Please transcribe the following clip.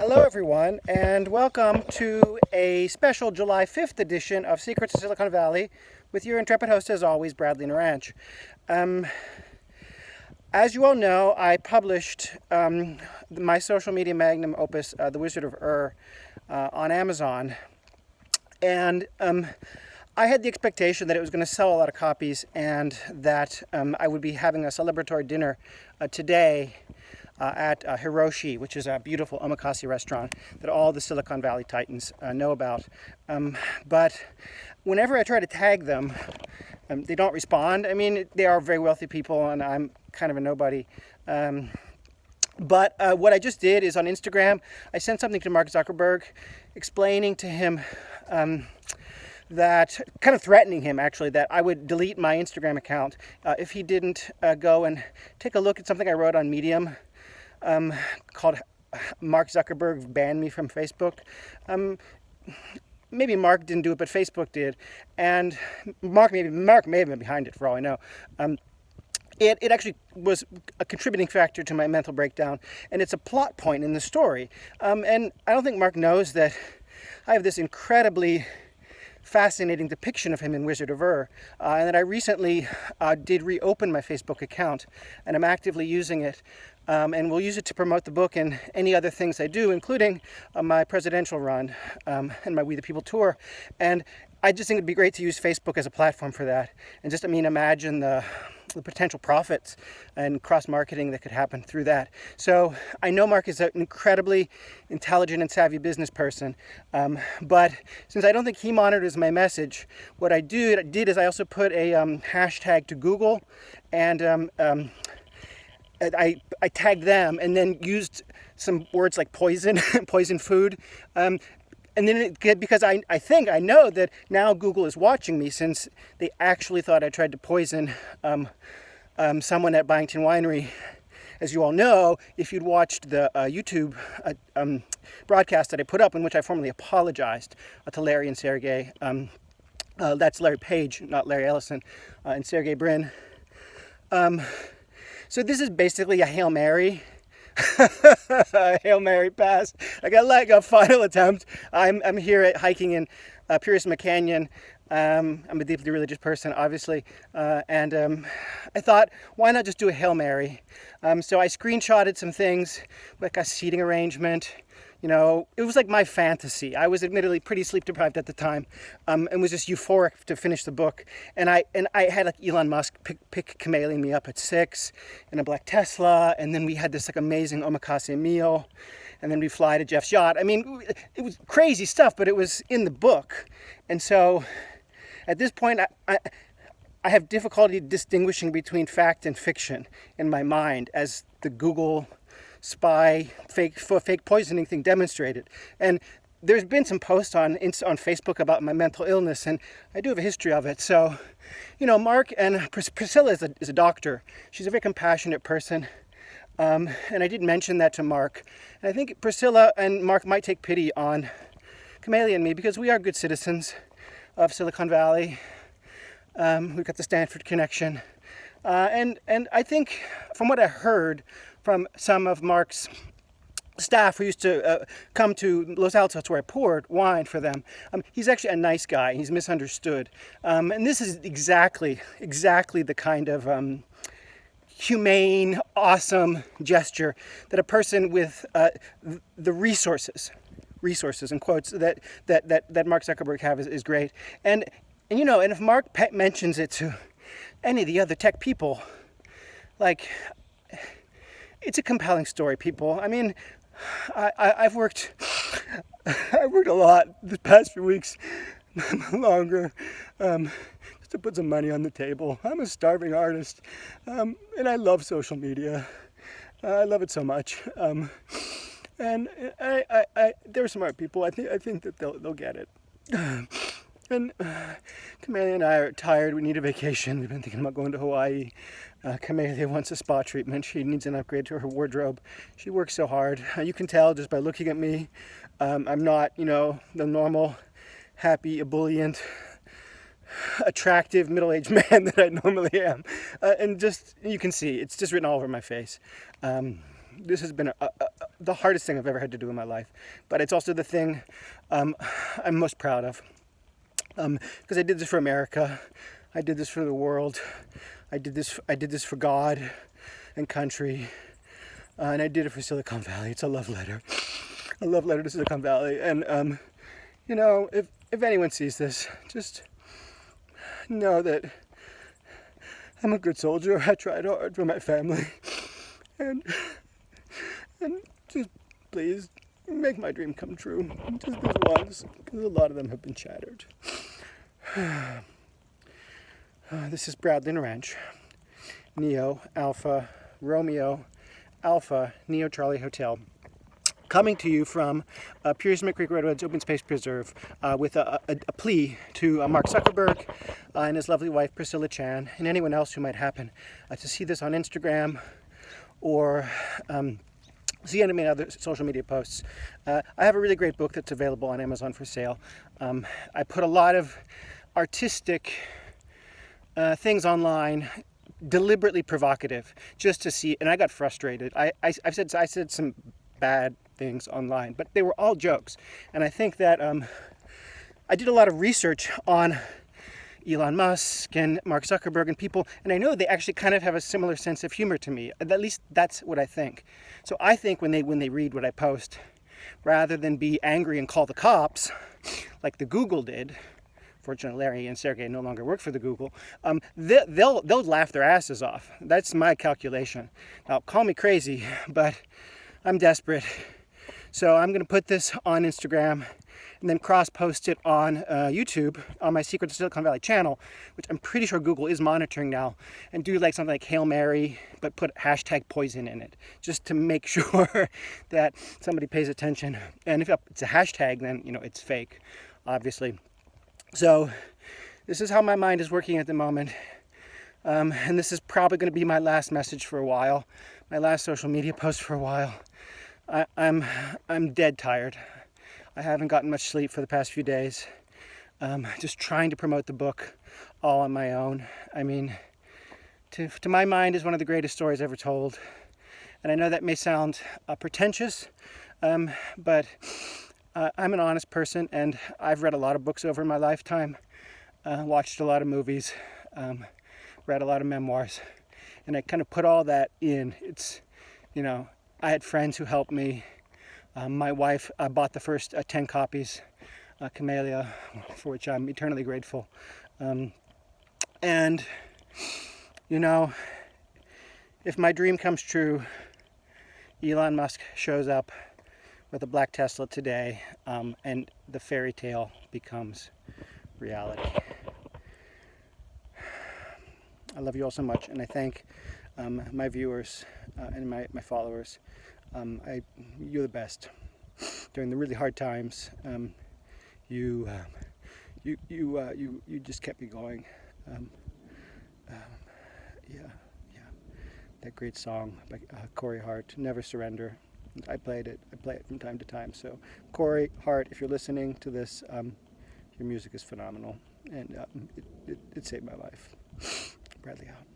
Hello, everyone, and welcome to a special July 5th edition of Secrets of Silicon Valley with your intrepid host, as always, Bradley Naranch. As you all know, I published my social media magnum opus, The Wizard of Ur, on Amazon, and I had the expectation that it was going to sell a lot of copies and that I would be having a celebratory dinner today at Hiroshi, which is a beautiful omakase restaurant that all the Silicon Valley titans know about. But whenever I try to tag them, they don't respond. I mean, they are very wealthy people, and I'm kind of a nobody. But what I just did is on Instagram, I sent something to Mark Zuckerberg explaining to him that, kind of threatening him actually, that I would delete my Instagram account if he didn't go and take a look at something I wrote on Medium called Mark Zuckerberg Banned Me from Facebook. Maybe Mark didn't do it, but Facebook did. And Mark may have been behind it, for all I know. It actually was a contributing factor to my mental breakdown, and it's a plot point in the story. And I don't think Mark knows that I have this incredibly fascinating depiction of him in Wizard of Ur, and that I recently did reopen my Facebook account, and I'm actively using it, and will use it to promote the book and any other things I do, including my presidential run and my We the People tour. And I just think it'd be great to use Facebook as a platform for that, and just, imagine the potential profits and cross-marketing that could happen through that. So I know Mark is an incredibly intelligent and savvy business person, but since I don't think he monitors my message, what I did is I also put a hashtag to Google, and I tagged them and then used some words like poison, poison food. And then because I know that now Google is watching me, since they actually thought I tried to poison someone at Byington Winery. As you all know, if you'd watched the YouTube broadcast that I put up, in which I formally apologized to Larry and Sergey, that's Larry Page, not Larry Ellison, and Sergey Brin. So this is basically a Hail Mary. Hail Mary pass. I got like a final attempt. I'm here at hiking in Purisima Canyon. I'm a deeply religious person, obviously, and I thought, why not just do a Hail Mary? So I screenshotted some things, like a seating arrangement. You know, it was like my fantasy. I was admittedly pretty sleep deprived at the time, and was just euphoric to finish the book. And I had like Elon Musk pick Chameleon me up at 6 in a black Tesla, and then we had this like amazing omakase meal, and then we fly to Jeff's yacht. I mean, it was crazy stuff, but it was in the book. And so at this point, I have difficulty distinguishing between fact and fiction in my mind, as the Google spy fake poisoning thing demonstrated. And there's been some posts on Facebook about my mental illness, and I do have a history of it. So, you know, Mark and Priscilla is a doctor. She's a very compassionate person, and I did mention that to Mark. And I think Priscilla and Mark might take pity on Chameleon and me, because we are good citizens of Silicon Valley. We've got the Stanford connection, and I think, from what I heard from some of Mark's staff who used to come to Los Altos, where I poured wine for them, he's actually a nice guy. He's misunderstood, and this is exactly the kind of humane, awesome gesture that a person with the resources in quotes that Mark Zuckerberg have is great. And you know, and if Mark mentions it to any of the other tech people, like, it's a compelling story, people. I mean, I've worked a lot the past few weeks, longer, just to put some money on the table. I'm a starving artist, and I love social media. I love it so much. And they're smart people. I think that they'll get it. And Camellia and I are tired. We need a vacation. We've been thinking about going to Hawaii. Camellia wants a spa treatment. She needs an upgrade to her wardrobe. She works so hard. You can tell just by looking at me. I'm not, the normal, happy, ebullient, attractive, middle-aged man that I normally am. And just, you can see, it's just written all over my face. this has been the hardest thing I've ever had to do in my life, but it's also the thing I'm most proud of, because I did this for America, I did this for the world, I did this for God and country, and I did it for Silicon Valley. It's a love letter to Silicon Valley. And you know, if anyone sees this, just know that I'm a good soldier. I tried hard for my family, and just please make my dream come true. Just this once, because a lot of them have been shattered. This is Bradley Naranch, Neo Alpha Romeo Alpha Neo Charlie Hotel, coming to you from Pure Cement Creek Redwoods Open Space Preserve with a plea to Mark Zuckerberg and his lovely wife Priscilla Chan, and anyone else who might happen to see this on Instagram or see any other social media posts. I have a really great book that's available on Amazon for sale. I put a lot of artistic things online, deliberately provocative, just to see, and I got frustrated. I said some bad things online, but they were all jokes. And I think that I did a lot of research on Elon Musk and Mark Zuckerberg and people, and I know they actually kind of have a similar sense of humor to me. At least that's what I think. So I think when they read what I post, rather than be angry and call the cops, like the Google did, fortunately Larry and Sergey no longer work for the Google, they'll laugh their asses off. That's my calculation. Now, call me crazy, but I'm desperate. So I'm going to put this on Instagram and then cross-post it on YouTube on my Secret to Silicon Valley channel, which I'm pretty sure Google is monitoring now, and do like something like Hail Mary, but put hashtag poison in it, just to make sure that somebody pays attention. And if it's a hashtag, then, you know, it's fake, obviously. So this is how my mind is working at the moment. And this is probably going to be my last message for a while, my last social media post for a while. I'm dead tired. I haven't gotten much sleep for the past few days. Just trying to promote the book all on my own. I mean, to my mind, is one of the greatest stories ever told. And I know that may sound pretentious, but I'm an honest person, and I've read a lot of books over my lifetime, watched a lot of movies, read a lot of memoirs, and I kind of put all that in. It's, you know, I had friends who helped me. My wife bought the first 10 copies, Camellia, for which I'm eternally grateful. And, you know, if my dream comes true, Elon Musk shows up with a black Tesla today, and the fairy tale becomes reality. I love you all so much, and I thank my viewers and my followers. You're the best. During the really hard times, you just kept me going. Yeah. That great song by Corey Hart, Never Surrender. I play it from time to time. So, Corey Hart, if you're listening to this, your music is phenomenal, and it saved my life. Bradley out.